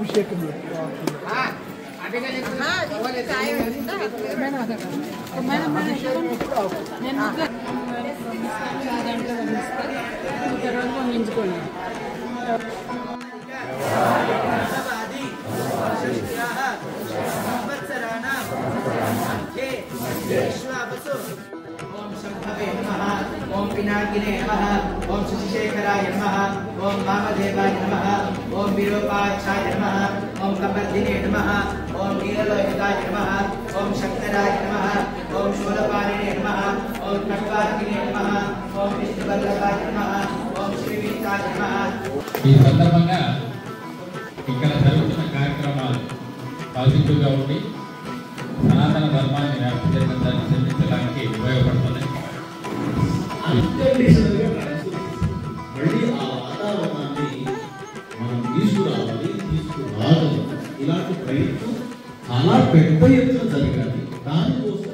అభిషేకం ओम शंभवे नमः, ओम पिनाकिने नमः, ओम शशिशेखराय नमः, ओम वामदेवाय नमः, ओम विरूपाक्षाय नमः, ओम कपर्दिने नमः, ओम नीललोहिताय नमः, ओम शक्तराय नमः, ओम शूलपाणिने नमः, ओम खड्वार्किने नमः, ओम विष्णुवल्लभाय नमः, ओम श्रीवीताय नमः। ఈ సందర్భంగా ఇక్కడ జరుగుతున్న కార్యక్రమాలు పాజిటివ్గా ఉండి సనాతన ధర్మాన్ని వ్యాప్తి చెందడానికి చెందించడానికి ఉపయోగపడుతున్నాయి. మళ్ళీ ఆ వాతావరణాన్ని మనం తీసుకురావాలి, తీసుకురాగలం. ఇలాంటి ప్రయత్నం చాలా పెద్ద ఎత్తున జరగాలి. దానికోసం